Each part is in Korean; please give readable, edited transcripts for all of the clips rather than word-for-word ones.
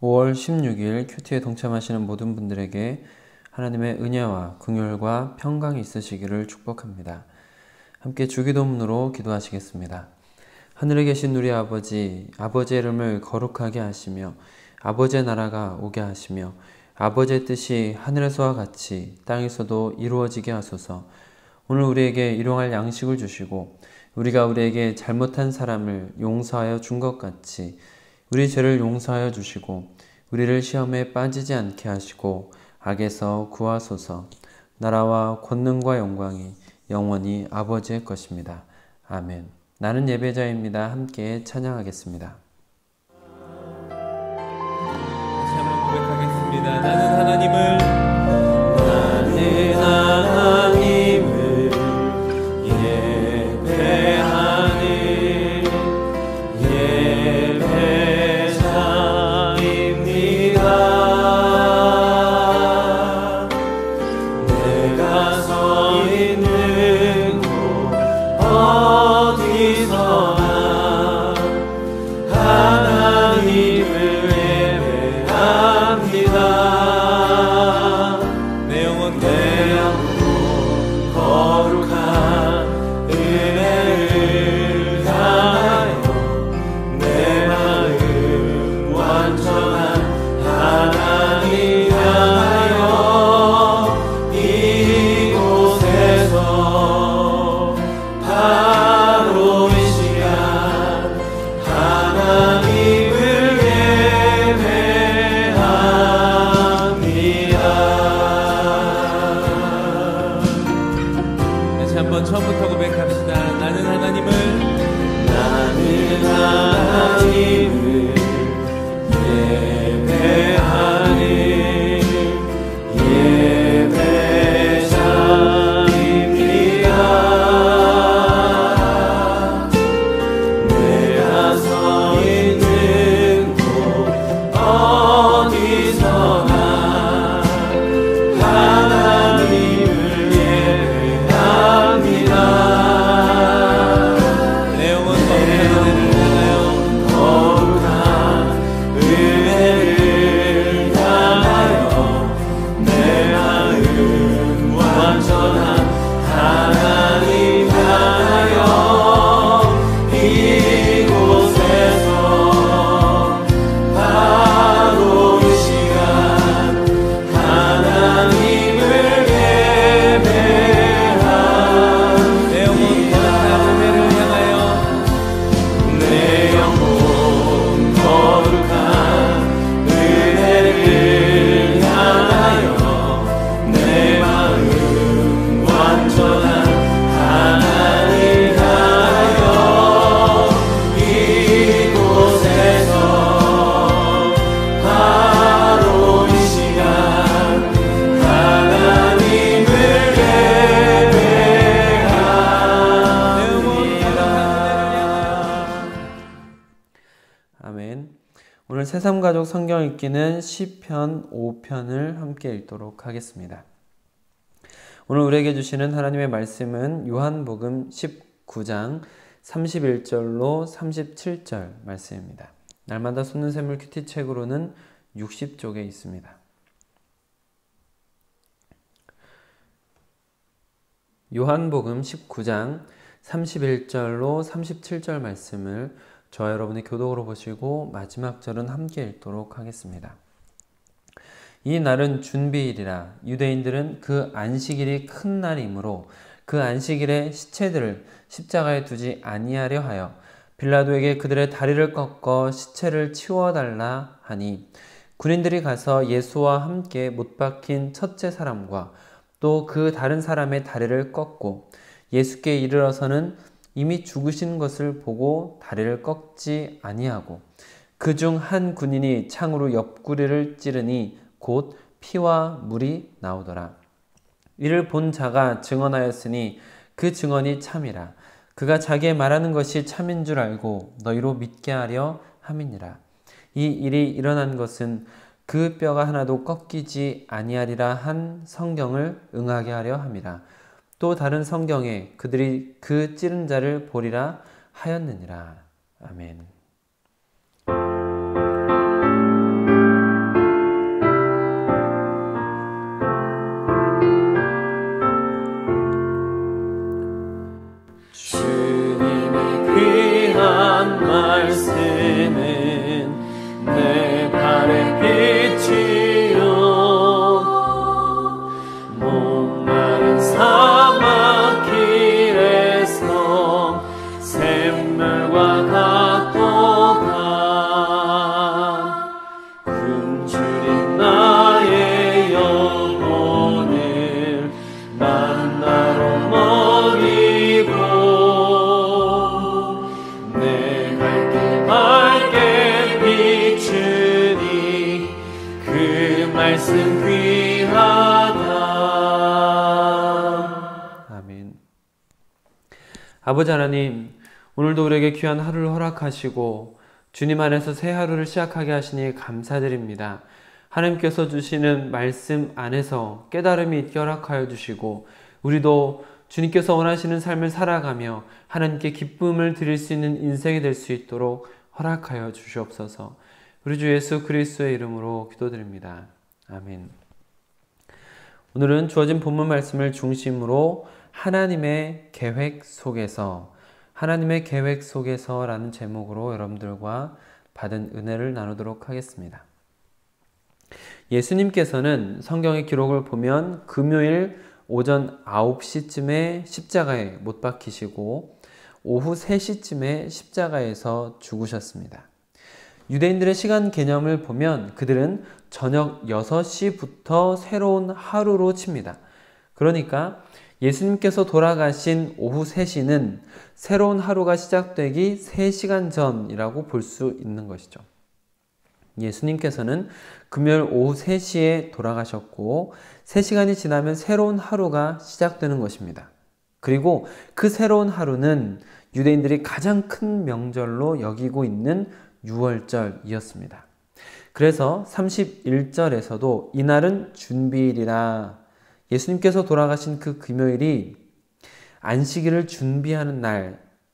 5월 16일 큐티에 동참하시는 모든 분들에게 하나님의 은혜와 긍휼과 평강이 있으시기를 축복합니다. 함께 주기도문으로 기도하시겠습니다. 하늘에 계신 우리 아버지, 아버지의 이름을 거룩하게 하시며 아버지의 나라가 오게 하시며 아버지의 뜻이 하늘에서와 같이 땅에서도 이루어지게 하소서. 오늘 우리에게 일용할 양식을 주시고 우리가 우리에게 잘못한 사람을 용서하여 준 것 같이 우리 죄를 용서하여 주시고 우리를 시험에 빠지지 않게 하시고 악에서 구하소서. 나라와 권능과 영광이 영원히 아버지의 것입니다. 아멘. 나는 예배자입니다. 함께 찬양하겠습니다. 다시 한번 고백하겠습니다. 나는 하나님을 처음부터 고백합시다. 나는 하나님을 예배하니 예배자입니다. 내가 서 있는 곳 어디서나 하나님을 오늘 새삼가족 성경 읽기는 시편 5편을 함께 읽도록 하겠습니다. 오늘 우리에게 주시는 하나님의 말씀은 요한복음 19장 31절로 37절 말씀입니다. 날마다 솟는 샘물 큐티 책으로는 60쪽에 있습니다. 요한복음 19장 31절로 37절 말씀을 저와 여러분의 교독으로 보시고 마지막 절은 함께 읽도록 하겠습니다. 이 날은 준비일이라 유대인들은 그 안식일이 큰 날이므로 그 안식일에 시체들을 십자가에 두지 아니하려 하여 빌라도에게 그들의 다리를 꺾어 시체를 치워달라 하니 군인들이 가서 예수와 함께 못 박힌 첫째 사람과 또 그 다른 사람의 다리를 꺾고 예수께 이르러서는 이미 죽으신 것을 보고 다리를 꺾지 아니하고 그중 한 군인이 창으로 옆구리를 찌르니 곧 피와 물이 나오더라. 이를 본 자가 증언하였으니 그 증언이 참이라. 그가 자기의 말하는 것이 참인 줄 알고 너희로 믿게 하려 함이니라. 이 일이 일어난 것은 그 뼈가 하나도 꺾이지 아니하리라 한 성경을 응하게 하려 함이라. 또 다른 성경에 그들이 그 찌른 자를 보리라 하였느니라. 아멘. 만나로 먹이고 내 갈 길 밝게 비추니 그 말씀 귀하다. 아멘. 아버지 하나님, 오늘도 우리에게 귀한 하루를 허락하시고 주님 안에서 새 하루를 시작하게 하시니 감사드립니다. 하나님께서 주시는 말씀 안에서 깨달음이 있게 허락하여 주시고 우리도 주님께서 원하시는 삶을 살아가며 하나님께 기쁨을 드릴 수 있는 인생이 될 수 있도록 허락하여 주시옵소서. 우리 주 예수 그리스도의 이름으로 기도드립니다. 아멘. 오늘은 주어진 본문 말씀을 중심으로 하나님의 계획 속에서라는 제목으로 여러분들과 받은 은혜를 나누도록 하겠습니다. 예수님께서는 성경의 기록을 보면 금요일 오전 9시쯤에 십자가에 못 박히시고 오후 3시쯤에 십자가에서 죽으셨습니다. 유대인들의 시간 개념을 보면 그들은 저녁 6시부터 새로운 하루로 칩니다. 그러니까 예수님께서 돌아가신 오후 3시는 새로운 하루가 시작되기 3시간 전이라고 볼 수 있는 것이죠. 예수님께서는 금요일 오후 3시에 돌아가셨고 3시간이 지나면 새로운 하루가 시작되는 것입니다. 그리고 그 새로운 하루는 유대인들이 가장 큰 명절로 여기고 있는 유월절이었습니다. 그래서 31절에서도 이날은 준비일이라, 예수님께서 돌아가신 그 금요일이 안식일을 준비하는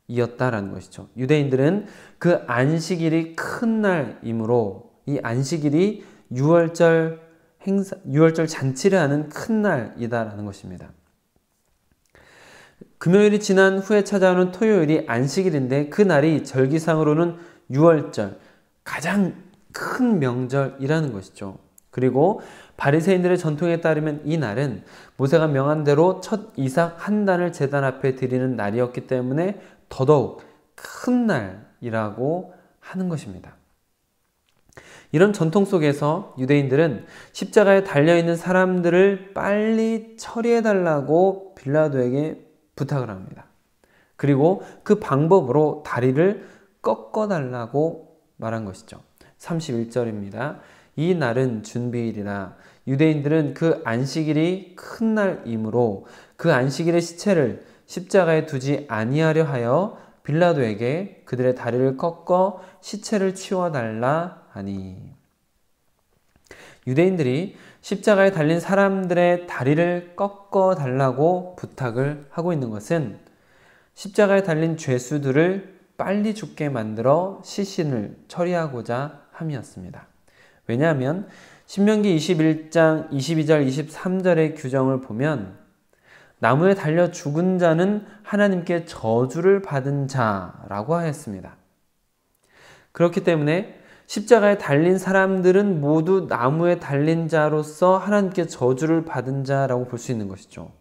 날이었다라는 것이죠. 유대인들은 그 안식일이 큰 날이므로 이 안식일이 유월절 잔치를 하는 큰 날이다라는 것입니다. 금요일이 지난 후에 찾아오는 토요일이 안식일인데 그 날이 절기상으로는 유월절, 가장 큰 명절이라는 것이죠. 그리고 바리새인들의 전통에 따르면 이 날은 모세가 명한 대로 첫 이삭 한 단을 제단 앞에 드리는 날이었기 때문에 더더욱 큰 날이라고 하는 것입니다. 이런 전통 속에서 유대인들은 십자가에 달려있는 사람들을 빨리 처리해달라고 빌라도에게 부탁을 합니다. 그리고 그 방법으로 다리를 꺾어달라고 말한 것이죠. 31절입니다. 이 날은 준비일이라, 유대인들은 그 안식일이 큰 날이므로 그 안식일의 시체를 십자가에 두지 아니하려 하여 빌라도에게 그들의 다리를 꺾어 시체를 치워달라 하니, 유대인들이 십자가에 달린 사람들의 다리를 꺾어 달라고 부탁을 하고 있는 것은 십자가에 달린 죄수들을 빨리 죽게 만들어 시신을 처리하고자 함이었습니다. 왜냐하면 신명기 21장 22절 23절의 규정을 보면 나무에 달려 죽은 자는 하나님께 저주를 받은 자라고 하였습니다. 그렇기 때문에 십자가에 달린 사람들은 모두 나무에 달린 자로서 하나님께 저주를 받은 자라고 볼 수 있는 것이죠.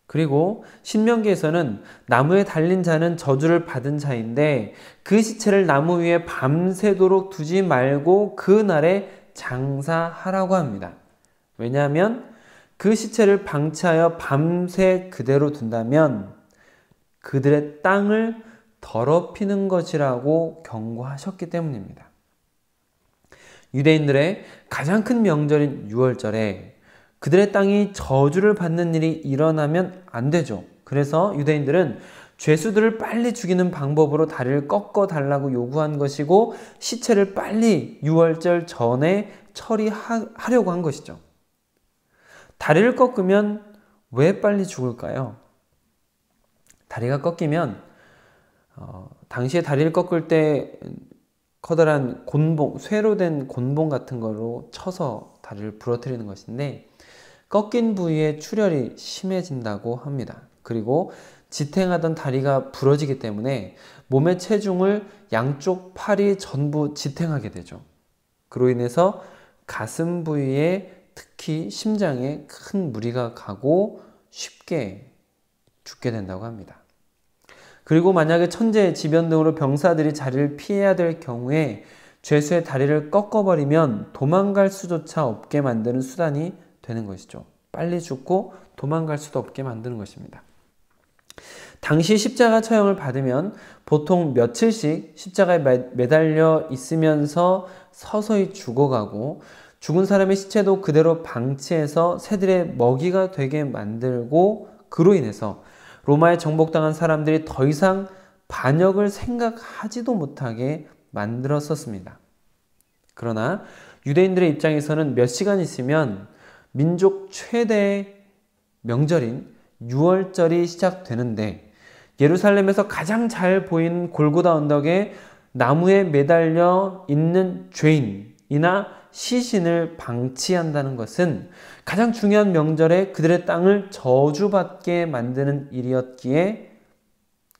그리고 신명기에서는 나무에 달린 자는 저주를 받은 자인데 그 시체를 나무 위에 밤새도록 두지 말고 그날에 장사하라고 합니다. 왜냐하면 그 시체를 방치하여 밤새 그대로 둔다면 그들의 땅을 더럽히는 것이라고 경고하셨기 때문입니다. 유대인들의 가장 큰 명절인 유월절에 그들의 땅이 저주를 받는 일이 일어나면 안 되죠. 그래서 유대인들은 죄수들을 빨리 죽이는 방법으로 다리를 꺾어 달라고 요구한 것이고 시체를 빨리 유월절 전에 처리하려고 한 것이죠. 다리를 꺾으면 왜 빨리 죽을까요? 다리가 꺾이면 당시에 다리를 꺾을 때 커다란 곤봉, 쇠로 된 곤봉 같은 거로 쳐서 다리를 부러뜨리는 것인데 꺾인 부위에 출혈이 심해진다고 합니다. 그리고 지탱하던 다리가 부러지기 때문에 몸의 체중을 양쪽 팔이 전부 지탱하게 되죠. 그로 인해서 가슴 부위에 특히 심장에 큰 무리가 가고 쉽게 죽게 된다고 합니다. 그리고 만약에 천재, 지변 등으로 병사들이 자리를 피해야 될 경우에 죄수의 다리를 꺾어버리면 도망갈 수조차 없게 만드는 수단이 되는 것이죠. 빨리 죽고 도망갈 수도 없게 만드는 것입니다. 당시 십자가 처형을 받으면 보통 며칠씩 십자가에 매달려 있으면서 서서히 죽어가고 죽은 사람의 시체도 그대로 방치해서 새들의 먹이가 되게 만들고 그로 인해서 로마에 정복당한 사람들이 더 이상 반역을 생각하지도 못하게 만들었었습니다. 그러나 유대인들의 입장에서는 몇 시간 있으면 민족 최대의 명절인 유월절이 시작되는데 예루살렘에서 가장 잘 보이는 골고다 언덕에 나무에 매달려 있는 죄인이나 시신을 방치한다는 것은 가장 중요한 명절에 그들의 땅을 저주받게 만드는 일이었기에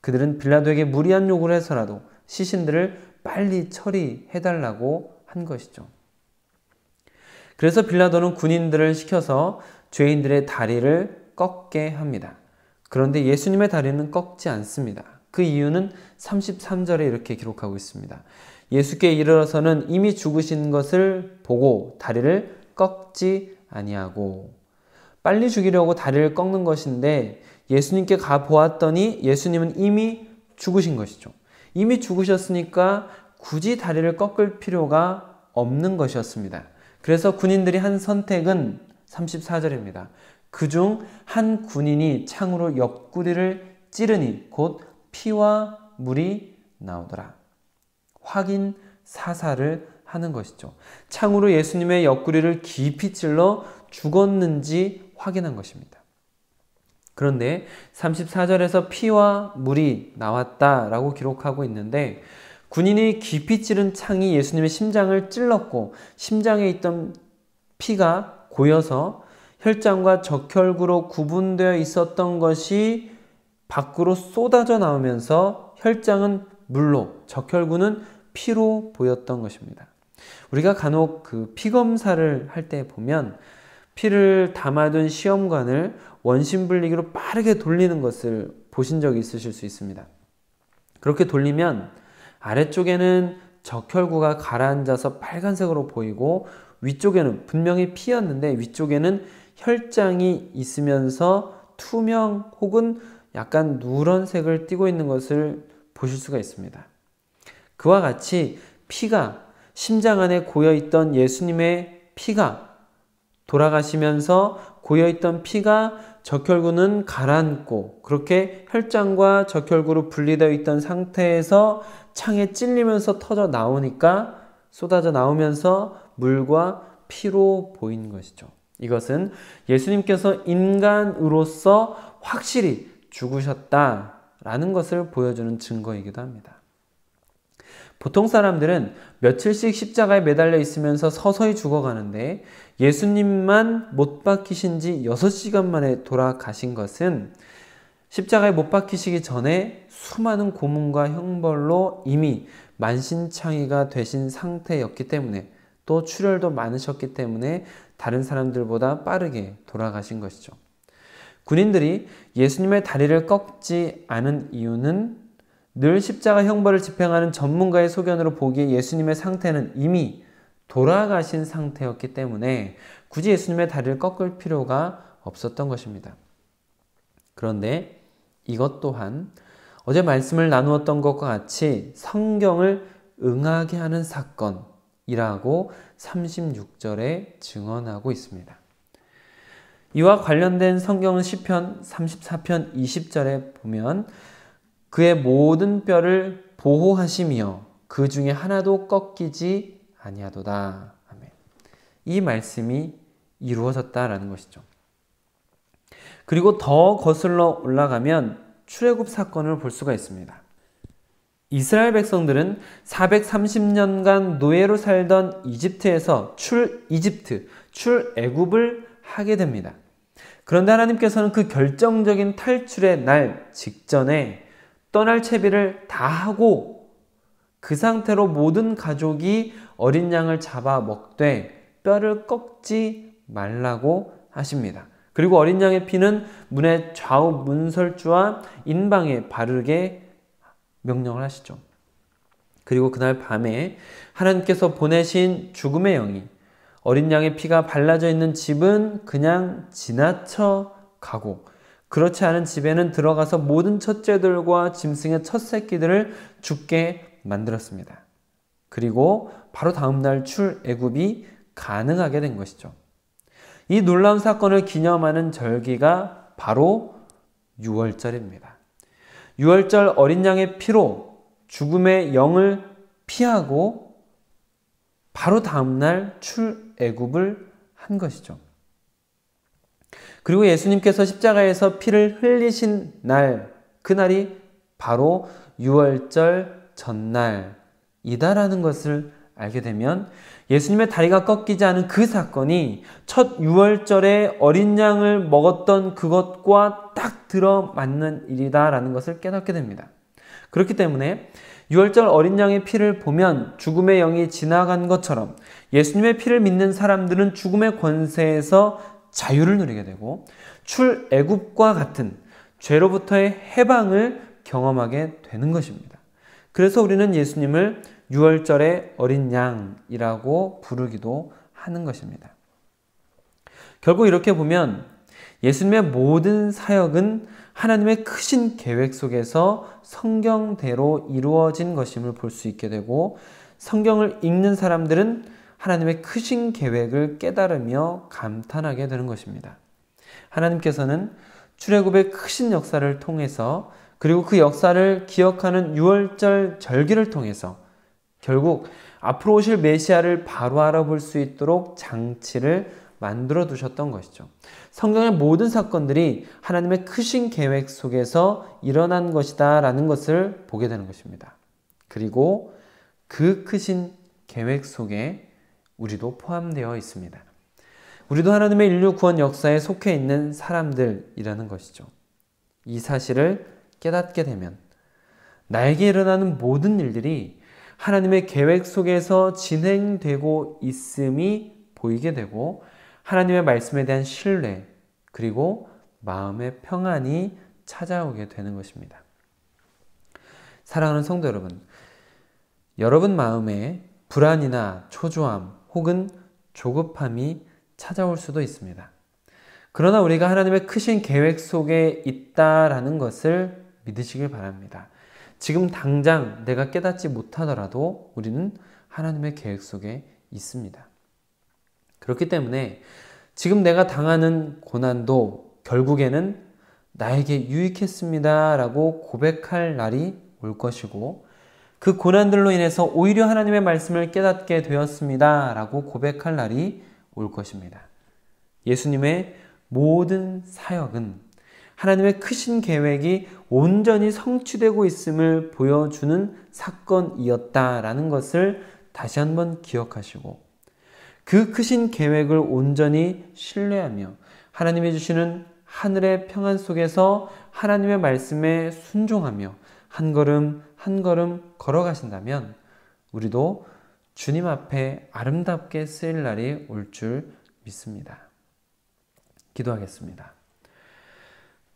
그들은 빌라도에게 무리한 요구를 해서라도 시신들을 빨리 처리해달라고 한 것이죠. 그래서 빌라도는 군인들을 시켜서 죄인들의 다리를 꺾게 합니다. 그런데 예수님의 다리는 꺾지 않습니다. 그 이유는 33절에 이렇게 기록하고 있습니다. 예수께 이르러서는 이미 죽으신 것을 보고 다리를 꺾지 아니하고, 빨리 죽이려고 다리를 꺾는 것인데 예수님께 가 보았더니 예수님은 이미 죽으신 것이죠. 이미 죽으셨으니까 굳이 다리를 꺾을 필요가 없는 것이었습니다. 그래서 군인들이 한 선택은 34절입니다. 그중 한 군인이 창으로 옆구리를 찌르니 곧 피와 물이 나오더라. 확인 사살을 하는 것이죠. 창으로 예수님의 옆구리를 깊이 찔러 죽었는지 확인한 것입니다. 그런데 34절에서 피와 물이 나왔다라고 기록하고 있는데 군인이 깊이 찌른 창이 예수님의 심장을 찔렀고 심장에 있던 피가 고여서 혈장과 적혈구로 구분되어 있었던 것이 밖으로 쏟아져 나오면서 혈장은 물로, 적혈구는 피로 보였던 것입니다. 우리가 간혹 그 피 검사를 할 때 보면 피를 담아둔 시험관을 원심분리기로 빠르게 돌리는 것을 보신 적이 있으실 수 있습니다. 그렇게 돌리면 아래쪽에는 적혈구가 가라앉아서 빨간색으로 보이고 위쪽에는 분명히 피였는데 위쪽에는 혈장이 있으면서 투명 혹은 약간 누런색을 띠고 있는 것을 보실 수가 있습니다. 그와 같이 피가 심장 안에 고여있던 예수님의 피가 돌아가시면서 고여있던 피가 적혈구는 가라앉고 그렇게 혈장과 적혈구로 분리되어 있던 상태에서 창에 찔리면서 터져 나오니까 쏟아져 나오면서 물과 피로 보이는 것이죠. 이것은 예수님께서 인간으로서 확실히 죽으셨다라는 것을 보여주는 증거이기도 합니다. 보통 사람들은 며칠씩 십자가에 매달려 있으면서 서서히 죽어가는데 예수님만 못 박히신 지 6시간 만에 돌아가신 것은 십자가에 못 박히시기 전에 수많은 고문과 형벌로 이미 만신창이가 되신 상태였기 때문에 또 출혈도 많으셨기 때문에 다른 사람들보다 빠르게 돌아가신 것이죠. 군인들이 예수님의 다리를 꺾지 않은 이유는 늘 십자가 형벌을 집행하는 전문가의 소견으로 보기에 예수님의 상태는 이미 돌아가신 상태였기 때문에 굳이 예수님의 다리를 꺾을 필요가 없었던 것입니다. 그런데 이것 또한 어제 말씀을 나누었던 것과 같이 성경을 응하게 하는 사건이라고 36절에 증언하고 있습니다. 이와 관련된 성경은 시편 34편 20절에 보면 그의 모든 뼈를 보호하시며 그 중에 하나도 꺾이지 아니하도다. 아멘. 이 말씀이 이루어졌다라는 것이죠. 그리고 더 거슬러 올라가면 출애굽 사건을 볼 수가 있습니다. 이스라엘 백성들은 430년간 노예로 살던 이집트에서 출애굽을 하게 됩니다. 그런데 하나님께서는 그 결정적인 탈출의 날 직전에 떠날 채비를 다 하고 그 상태로 모든 가족이 어린 양을 잡아 먹되 뼈를 꺾지 말라고 하십니다. 그리고 어린 양의 피는 문의 좌우 문설주와 인방에 바르게 명령을 하시죠. 그리고 그날 밤에 하나님께서 보내신 죽음의 영이 어린 양의 피가 발라져 있는 집은 그냥 지나쳐 가고, 그렇지 않은 집에는 들어가서 모든 첫째들과 짐승의 첫 새끼들을 죽게 만들었습니다. 그리고 바로 다음날 출애굽이 가능하게 된 것이죠. 이 놀라운 사건을 기념하는 절기가 바로 유월절입니다. 유월절 어린 양의 피로 죽음의 영을 피하고 바로 다음날 출애굽을 한 것이죠. 그리고 예수님께서 십자가에서 피를 흘리신 날, 그날이 바로 유월절 전날이다라는 것을 알게 되면 예수님의 다리가 꺾이지 않은 그 사건이 첫 유월절에 어린 양을 먹었던 그것과 딱 들어맞는 일이다라는 것을 깨닫게 됩니다. 그렇기 때문에 유월절 어린 양의 피를 보면 죽음의 영이 지나간 것처럼 예수님의 피를 믿는 사람들은 죽음의 권세에서 자유를 누리게 되고 출애굽과 같은 죄로부터의 해방을 경험하게 되는 것입니다. 그래서 우리는 예수님을 유월절의 어린 양이라고 부르기도 하는 것입니다. 결국 이렇게 보면 예수님의 모든 사역은 하나님의 크신 계획 속에서 성경대로 이루어진 것임을 볼 수 있게 되고, 성경을 읽는 사람들은 하나님의 크신 계획을 깨달으며 감탄하게 되는 것입니다. 하나님께서는 출애굽의 크신 역사를 통해서, 그리고 그 역사를 기억하는 유월절 절기를 통해서 결국 앞으로 오실 메시아를 바로 알아볼 수 있도록 장치를 만들어 두셨던 것이죠. 성경의 모든 사건들이 하나님의 크신 계획 속에서 일어난 것이다 라는 것을 보게 되는 것입니다. 그리고 그 크신 계획 속에 우리도 포함되어 있습니다. 우리도 하나님의 인류 구원 역사에 속해 있는 사람들이라는 것이죠. 이 사실을 깨닫게 되면 나에게 일어나는 모든 일들이 하나님의 계획 속에서 진행되고 있음이 보이게 되고, 하나님의 말씀에 대한 신뢰, 그리고 마음의 평안이 찾아오게 되는 것입니다. 사랑하는 성도 여러분, 여러분 마음에 불안이나 초조함 혹은 조급함이 찾아올 수도 있습니다. 그러나 우리가 하나님의 크신 계획 속에 있다라는 것을 믿으시길 바랍니다. 지금 당장 내가 깨닫지 못하더라도 우리는 하나님의 계획 속에 있습니다. 그렇기 때문에 지금 내가 당하는 고난도 결국에는 나에게 유익했습니다 라고 고백할 날이 올 것이고, 그 고난들로 인해서 오히려 하나님의 말씀을 깨닫게 되었습니다 라고 고백할 날이 올 것입니다. 예수님의 모든 사역은 하나님의 크신 계획이 온전히 성취되고 있음을 보여주는 사건이었다라는 것을 다시 한번 기억하시고, 그 크신 계획을 온전히 신뢰하며 하나님이 주시는 하늘의 평안 속에서 하나님의 말씀에 순종하며 한 걸음 한 걸음 걸어가신다면 우리도 주님 앞에 아름답게 쓰일 날이 올 줄 믿습니다. 기도하겠습니다.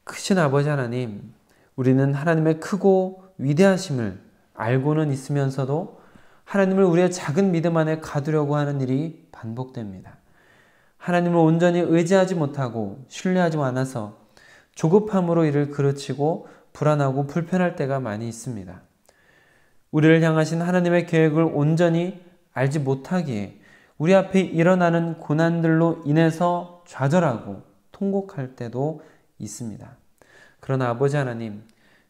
크신 아버지 하나님, 우리는 하나님의 크고 위대하심을 알고는 있으면서도 하나님을 우리의 작은 믿음 안에 가두려고 하는 일이 반복됩니다. 하나님을 온전히 의지하지 못하고 신뢰하지 않아서 조급함으로 이를 그르치고 불안하고 불편할 때가 많이 있습니다. 우리를 향하신 하나님의 계획을 온전히 알지 못하기에 우리 앞에 일어나는 고난들로 인해서 좌절하고 통곡할 때도 있습니다. 그러나 아버지 하나님,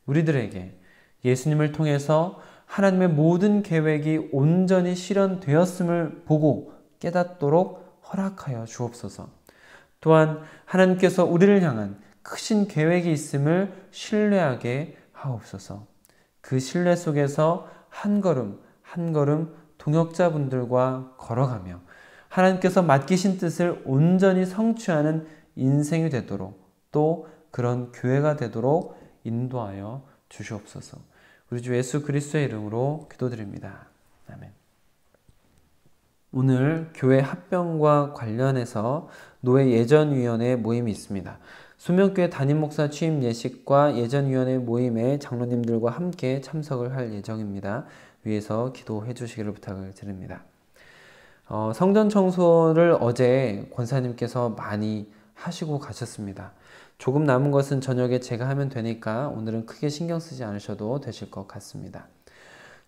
우리들에게 예수님을 통해서 하나님의 모든 계획이 온전히 실현되었음을 보고 깨닫도록 허락하여 주옵소서. 또한 하나님께서 우리를 향한 크신 계획이 있음을 신뢰하게 하옵소서. 그 신뢰 속에서 한 걸음 한 걸음 동역자분들과 걸어가며 하나님께서 맡기신 뜻을 온전히 성취하는 인생이 되도록, 또 그런 교회가 되도록 인도하여 주시옵소서. 우리 주 예수 그리스도의 이름으로 기도드립니다. 아멘. 오늘 교회 합병과 관련해서 노회 예전위원회 모임이 있습니다. 소명교회 담임목사 취임 예식과 예전위원회 모임에 장로님들과 함께 참석을 할 예정입니다. 위에서 기도해 주시기를 부탁을 드립니다. 성전 청소를 어제 권사님께서 많이 하시고 가셨습니다. 조금 남은 것은 저녁에 제가 하면 되니까 오늘은 크게 신경 쓰지 않으셔도 되실 것 같습니다.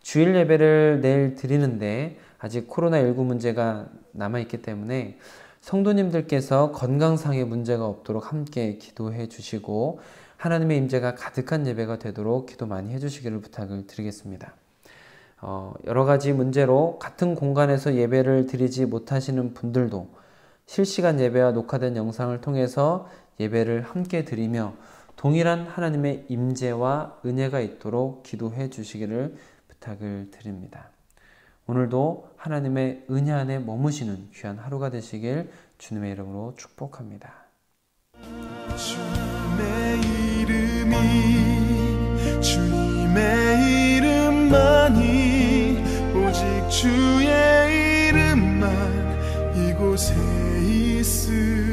주일 예배를 내일 드리는데 아직 코로나19 문제가 남아있기 때문에 성도님들께서 건강상의 문제가 없도록 함께 기도해 주시고 하나님의 임재가 가득한 예배가 되도록 기도 많이 해주시기를 부탁을 드리겠습니다. 여러 가지 문제로 같은 공간에서 예배를 드리지 못하시는 분들도 실시간 예배와 녹화된 영상을 통해서 예배를 함께 드리며 동일한 하나님의 임재와 은혜가 있도록 기도해 주시기를 부탁을 드립니다. 오늘도 하나님의 은혜 안에 머무시는 귀한 하루가 되시길 주님의 이름으로 축복합니다. 주님의 이름이 주님의 이름만이 오직 주의 이름만 이곳에 있으리